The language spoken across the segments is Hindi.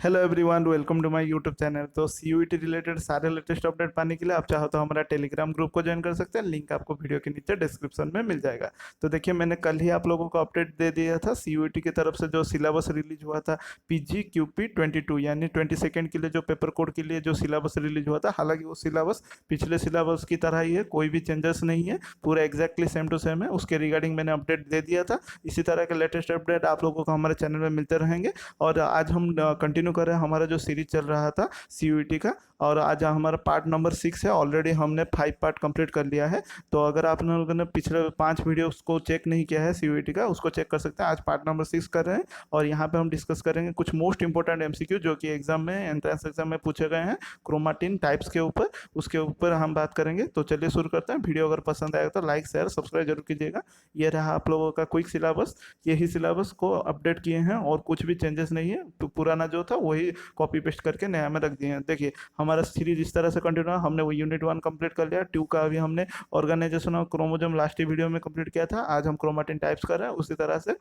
Hello everyone, welcome to my YouTube channel. तो सीयूईटी रिलेटेड सारे लेटेस्ट अपडेट पाने के लिए आप चाहो तो हमारा टेलीग्राम ग्रुप को ज्वाइन कर सकते हैं। लिंक आपको वीडियो के नीचे डिस्क्रिप्शन में मिल जाएगा। तो देखिए, मैंने कल ही आप लोगों को अपडेट दे दिया था सीयूईटी की तरफ से जो सिलेबस रिलीज हुआ था PGQP 22, यानी 22nd के लिए जो पेपर कोड के लिए जो सिलेबस रिलीज हुआ था। हालांकि वो सिलेबस पिछले सिलेबस की तरह ही है, कोई भी चेंजेस नहीं है, पूरा एग्जैक्टली सेम टू सेम है। उसके रिगार्डिंग मैंने अपडेट दे दिया था। इसी तरह के लेटेस्ट अपडेट आप लोगों को हमारे चैनल में मिलते रहेंगे। और आज हम कंटिन्यू कर रहे हैं हमारा जो सीरीज चल रहा था सीयूईटी का। और आज हमारा पार्ट नंबर 6 है। ऑलरेडी हमने 5 पार्ट कंप्लीट कर लिया है। तो अगर आप लोगों ने पिछले 5 वीडियो को चेक नहीं किया है सीयूईटी का, उसको चेक कर सकते हैं। आज पार्ट नंबर 6 कर रहे हैं और यहाँ पे हम डिस्कस करेंगे कुछ मोस्ट इंपॉर्टेंट एमसीक्यू जो कि एग्जाम में, एंट्रेंस एग्जाम में पूछे गए हैं क्रोमाटिन टाइप्स के ऊपर। उसके ऊपर हम बात करेंगे। तो चलिए शुरू करते हैं। वीडियो अगर पसंद आएगा तो लाइक शेयर सब्सक्राइब जरूर कीजिएगा। ये रहा आप लोगों का क्विक सिलेबस। यही सिलेबस को अपडेट किए हैं और कुछ भी चेंजेस नहीं है। तो पुराना जो था वही कॉपी पेस्ट करके नया में रख दिए हैं। देखिए, हमारा सीरीज इस तरह से कंटिन्यू है। हमने वो यूनिट 1 कंप्लीट कर लिया, 2 का अभी हमने organisation of chromosome last video में कंप्लीट किया था। आज हम क्रोमाटिन टाइप्स कर रहे हैं। उसी तरह से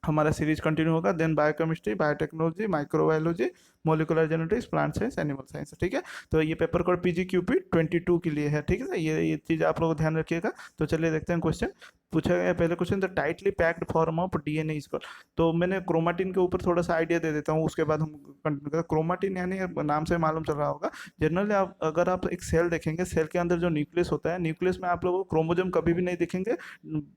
हमारा सीरीज कंटिन्यू होगा। Then biochemistry, biotechnology, microbiology, molecular genetics, plant science, animal science. ठीक है। तो ये पेपर कोड PGQP 22 के लिए है। ठीक है, ये चीज़ आप लोग ध्यान रखिएगा। तो चलिए देखते हैं क्वेश्चन। पूछा गया पहले question, the tightly packed form of DNA is called. तो मैंने क्रोमाटिन के ऊपर थोड़ा सा आइडिया दे देता हूँ, उसके बाद हम कंटिन्यू करें। क्रोमाटिन यानी नाम से मालूम चल रहा होगा। जनरली आप अगर आप एक सेल देखेंगे, सेल के अंदर जो न्यूक्लियस होता है, न्यूक्लियस में आप लोगों को क्रोमोजोम कभी भी नहीं दिखेंगे,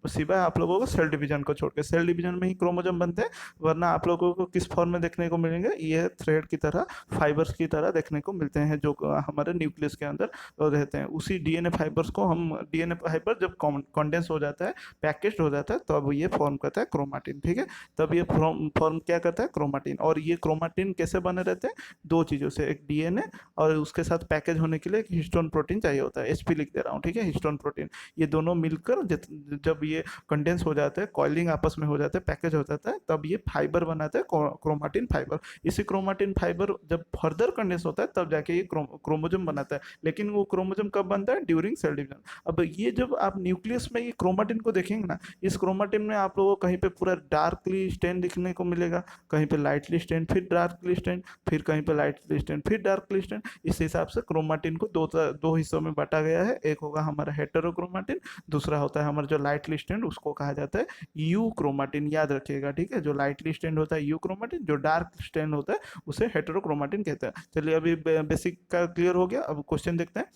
सिवाय आप लोगों को सेल डिवीजन को छोड़ के। सेल डिवीजन में ही क्रोमोजोम बनते हैं। वरना आप लोगों को किस फॉर्म में देखने को मिलेंगे, ये थ्रेड की तरह, फाइबर्स की तरह देखने को मिलते हैं, जो हमारे न्यूक्लियस के अंदर रहते हैं। उसी डीएनए फाइबर्स को हम, डीएनए फाइबर जब कंडेंस हो जाता है, पैकेज हो जाता है, तब ये फॉर्म करता है क्रोमाटिन। ठीक है। तब ये फॉर्म क्या करता है, क्रोमाटिन। और ये क्रोमाटिन कैसे बने रहते हैं, दो चीज़ों से, एक डीएनए और उसके साथ पैकेज होने के लिए एक हिस्टोन प्रोटीन चाहिए होता है। एचपी लिख दे रहा हूँ, ठीक है, हिस्टोन प्रोटीन। ये दोनों मिलकर जब ये कंडेंस हो जाता है, कॉइलिंग आपस में हो जाता है, पैकेज हो जाता है, तब ये फाइबर बनाता है, क्रोमाटिन फाइबर। इसी क्रोमाटिन फाइबर जब फर्दर कंडेंस होता है, तब जाके ये क्रोमोजोम बनाता है। लेकिन वो क्रोमोजोम कब बनता है, ड्यूरिंग सेल डिवीजन। अब ये जब आप न्यूक्लियस में ये क्रोमाटिन को देखेंगे ना, इस क्रोमाटिन में आप लोगों को कहीं पे पूरा डार्कली स्टेन दिखने को मिलेगा, कहीं पे लाइटली स्टेन, फिर डार्कली स्टेन, फिर कहीं पे लाइटली स्टेन, फिर डार्कली स्टेन। इस हिसाब से क्रोमाटिन को दो हिस्सों में बांटा गया है। एक होगा हमारा हेटेरोक्रोमाटिन, दूसरा होता है हमारा जो लाइटली स्टेन, उसको कहा जाता है यू क्रोमाटिन। याद रखिएगा, ठीक है। जो लाइटली स्टेन होता है यू क्रोमाटिन, जो डार्क स्टेन होता है उसे हेटेरोक्रोमाटिन कहते हैं। चलिए, अभी बेसिक का क्लियर हो गया। अब क्वेश्चन देखते हैं।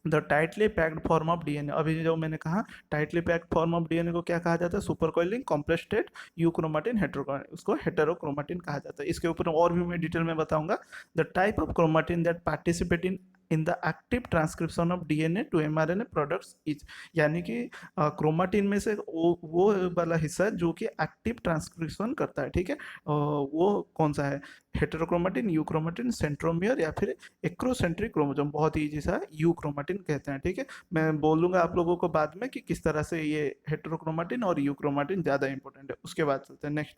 The tightly packed form of DNA, अभी जो मैंने कहा, tightly packed form of DNA को क्या कहा जाता है, सुपर कॉइलिंग कॉम्प्लेक्स स्टेट यूक्रोमाटिन हेटेरोक्रोमाटिन, उसको हेटेरोक्रोमाटिन कहा जाता है। इसके ऊपर और भी मैं डिटेल में बताऊंगा। The type of chromatin that participate in the active transcription of DNA to mRNA products is, यानी कि क्रोमाटिन में से वो वाला हिस्सा जो कि एक्टिव ट्रांसक्रिप्शन करता है। ठीक है। वो कौन सा है, हेटेरोक्रोमाटिन, यूक्रोमाटिन, सेंट्रोमियर, या फिर एक्रोसेंट्रिक क्रोमोसोम। बहुत ही ईजी सा है, यू क्रोमाटिन कहते हैं। ठीक है। मैं बोलूंगा आप लोगों को बाद में कि किस तरह से ये हेटेरोक्रोमाटिन और यू क्रोमाटिन ज़्यादा इंपॉर्टेंट है। उसके बाद चलते हैं next.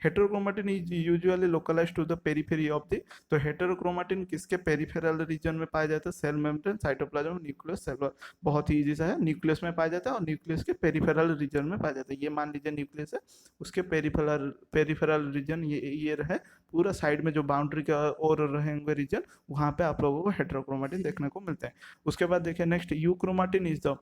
Heterochromatin is usually localized to the periphery of the. तो हेटेरोक्रोमाटिन किसके पेरिफेरल रीजन में पाया जाता है, cell membrane, cytoplasm, nucleus, cell wall. बहुत ही ईजी सा है, न्यूक्लियस में पाया जाता है और न्यूक्लियस के पेरिफेरल रीजन में पाया जाता है। ये मान लीजिए न्यूक्लियस है, उसके पेरिफेरल पेरिफेरल रीजन ये रहे, पूरा साइड में जो बाउंड्री के और रहेंगे रीजन, वहाँ पे आप लोगों को हेटेरोक्रोमाटिन देखने को मिलते हैं। उसके बाद देखिए next, you chromatin is the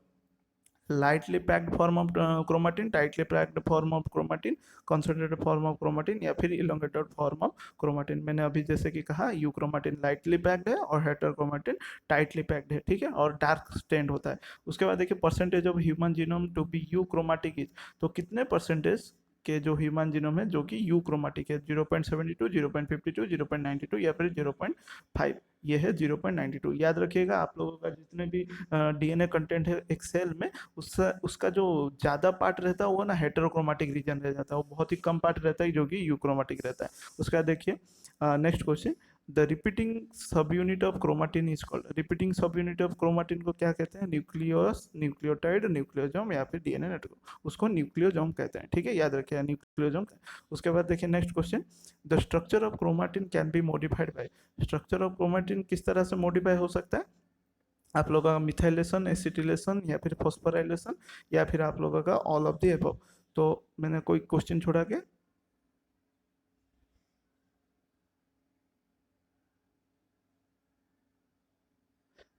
lightly packed form of chromatin, tightly packed form of chromatin, concentrated form of chromatin, या फिर इलोंगेटेड फॉर्म ऑफ क्रोमाटिन। मैंने अभी जैसे कि कहा, यू क्रोमाटिन लाइटली पैक्ड है और हेटेरोक्रोमाटिन टाइटली पैक्ड है। ठीक है। और डार्क स्टेन्ड होता है। उसके बाद देखिए, percentage of human genome to be euchromatic is. तो कितने परसेंटेज के जो ह्यूमन जीनोम है जो कि यू क्रोमाटिक है, 0.72, 0.52, 0.92, या फिर 0.5। ये है 0.92। याद रखिएगा, आप लोगों का जितने भी डीएनए कंटेंट है एक सेल में, उसका उसका जो ज़्यादा पार्ट रहता है वो ना हेटेरोक्रोमाटिक रीजन रह जाता है, वो बहुत ही कम पार्ट रहता है जो कि यूक्रोमाटिक रहता है। उसका देखिए नेक्स्ट क्वेश्चन, द रिपीटिंग सब unit of chromatin is called. Repeating सब यूनिट ऑफ क्रोमाटिन को क्या कहते हैं, न्यूक्लियोस, न्यूक्लियोटाइड, न्यूक्लियोजोम, या फिर डीएनए नेटवर्क, उसको न्यूक्लियोजोम कहते हैं। ठीक है, याद रखिए न्यूक्लियोजोम। उसके बाद देखिए next question, the structure of chromatin can be modified by. Structure of chromatin किस तरह से मॉडिफाई हो सकता है, आप लोगों का मिथाइलेशन, एसिटिलेशन, या फिर फॉस्फोराइलेशन, या फिर आप लोगों का ऑल ऑफ द एबव। तो मैंने कोई क्वेश्चन छोड़ा के,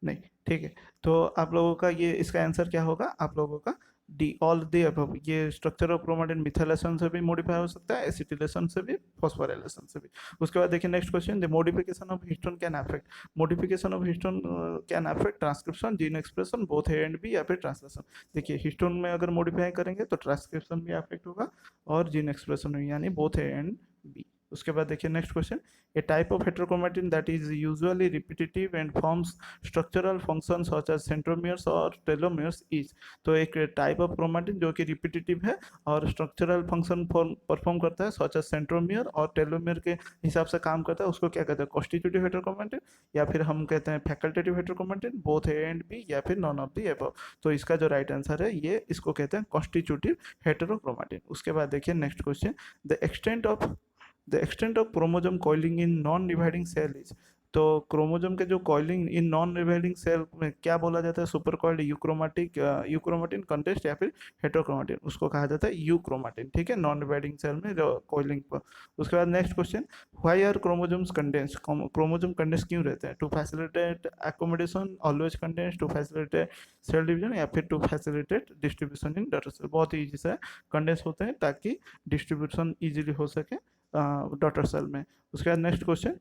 नहीं, ठीक है। तो आप लोगों का ये इसका आंसर क्या होगा आप लोगों का? D, all the above. ये स्ट्रक्चर ऑफ क्रोमेटिन मिथाइलेशन से भी मॉडिफाई हो सकता है, एसिटिलेशन से भी, फॉस्फोराइलेशन से भी। उसके बाद देखिए next question, the modification of histone can affect. Modification of histone can affect transcription, gene expression, both A and B, या फिर ट्रांसलेशन। देखिए हिस्टोन में अगर मॉडिफाई करेंगे तो ट्रांसक्रिप्शन भी अफेक्ट होगा और जीन एक्सप्रेशन भी, यानी बोथ ए एंड बी। उसके बाद देखिए next question, a type of heterochromatin that is usually repetitive and forms structural functions such as centromeres और टेलोमियर्स इज। तो एक टाइप ऑफ क्रोमेटिन जो कि रिपीटेटिव है और स्ट्रक्चरल फंक्शन परफॉर्म करता है सच एज सेंट्रोमियर और टेलोमियर के हिसाब से काम करता है, उसको क्या कहते हैं? कॉन्स्टिट्यूटिव हेटेरोक्रोमेटिन, या फिर हम कहते हैं facultative heterochromatin, both A and B, या फिर नॉन ऑफ द अबव। तो इसका जो राइट आंसर है ये, इसको कहते हैं कॉन्स्टिट्यूटिव हेटेरोक्रोमेटिन। उसके बाद देखिए next question, the extent of chromosome coiling in non dividing cell is. तो क्रोमोजोम के जो coiling in non dividing cell में क्या बोला जाता है? Super coiled euchromatic euchromatin contest, या फिर हेटेरोक्रोमेटिन, उसको कहा जाता है यूक्रोमेटिन। ठीक है, नॉन डिवाइडिंग सेल में जो कॉइलिंग पर। उसके बाद next question, why are chromosomes condense. Chromosome condense क्यों रहते हैं? To facilitate accommodation, always condense, to facilitate cell division, या फिर to facilitate distribution in daughter cell. बहुत ही ईजी से कंडेंस होते हैं ताकि डिस्ट्रीब्यूशन ईजिली हो सके डॉटर सेल में। उसके बाद नेक्स्ट क्वेश्चन,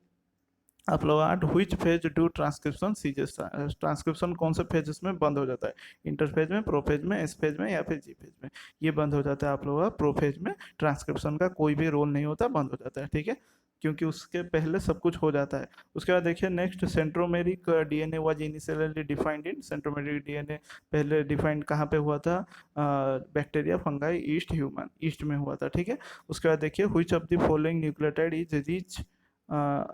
आप लोग आठ which phase do transcription ceases. Transcription कौन से फेजेस में बंद हो जाता है? इंटरफेज में, प्रोफेज में, एस फेज में, या फिर जी फेज में? ये बंद हो जाता है आप लोगों का प्रोफेज में। ट्रांसक्रिप्शन का कोई भी रोल नहीं होता, बंद हो जाता है। ठीक है, क्योंकि उसके पहले सब कुछ हो जाता है। उसके बाद देखिए next, centromeric DNA was initially defined in. Centromeric DNA पहले डिफाइंड कहाँ पे हुआ था? Bacteria, fungi, east, human, east में हुआ था। ठीक है, उसके बाद देखिए which of the following nucleotide is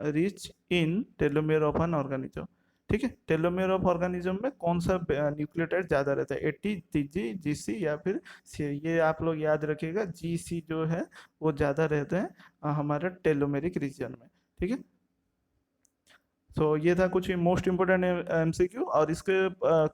rich in telomere of an organism. ठीक है, टेलोमियर ऑफ ऑर्गेनिज्म में कौन सा न्यूक्लियोटाइड ज़्यादा रहता है? 80, TG, GC, या फिर सी? ये आप लोग याद रखिएगा, GC जो है वो ज़्यादा रहते हैं हमारे टेलोमेरिक रीजन में। ठीक है, तो ये था कुछ मोस्ट इंपोर्टेंट एमसीक्यू। और इसके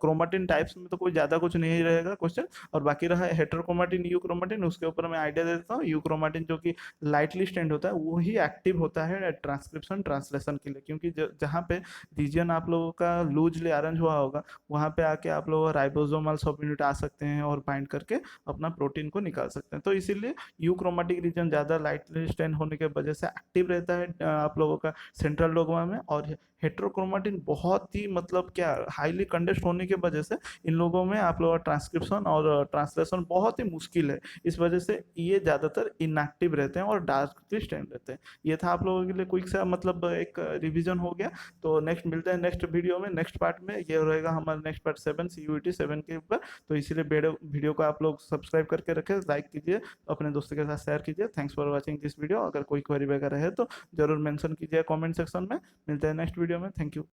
क्रोमेटिन टाइप्स में तो कोई ज़्यादा कुछ नहीं रहेगा क्वेश्चन। और बाकी रहा हेटेरोक्रोमेटिन, यू क्रोमेटिन, उसके ऊपर मैं आइडिया दे देता हूँ। यू क्रोमेटिन जो कि लाइटली स्टैंड होता है, वो ही एक्टिव होता है ट्रांसक्रिप्शन ट्रांसलेशन के लिए, क्योंकि जहाँ पे रीजन आप लोगों का लूजली अरेंज हुआ होगा, वहाँ पे आके आप लोग राइबोसोमल सब यूनिट आ सकते हैं और बाइंड करके अपना प्रोटीन को निकाल सकते हैं। तो इसीलिए यू क्रोमेटिक रीजन ज़्यादा लाइटली स्टैंड होने के वजह से एक्टिव रहता है आप लोगों का सेंट्रल डोग्मा में। और हेट्रोक्रोमेटिन बहुत ही मतलब क्या हाईली कंडेंस्ड होने की वजह से इन लोगों में आप लोगों का ट्रांसक्रिप्शन और ट्रांसलेशन बहुत ही मुश्किल है। इस वजह से ये ज़्यादातर इनएक्टिव रहते हैं और डार्कली स्टैंड रहते हैं। ये था आप लोगों के लिए क्विक सा मतलब एक रिवीजन हो गया। तो नेक्स्ट मिलते हैं नेक्स्ट वीडियो में, नेक्स्ट पार्ट में। ये रहेगा हमारा नेक्स्ट पार्ट 7, CUET 7 के ऊपर। तो इसीलिए वीडियो को आप लोग सब्सक्राइब करके रखें, लाइक कीजिए, अपने दोस्तों के साथ शेयर कीजिए। Thanks for watching this video. अगर कोई क्वेरी वगैरह है तो जरूर मेंशन कीजिए कमेंट सेक्शन में। मिलते हैं नेक्स्ट वीडियो में। Thank you.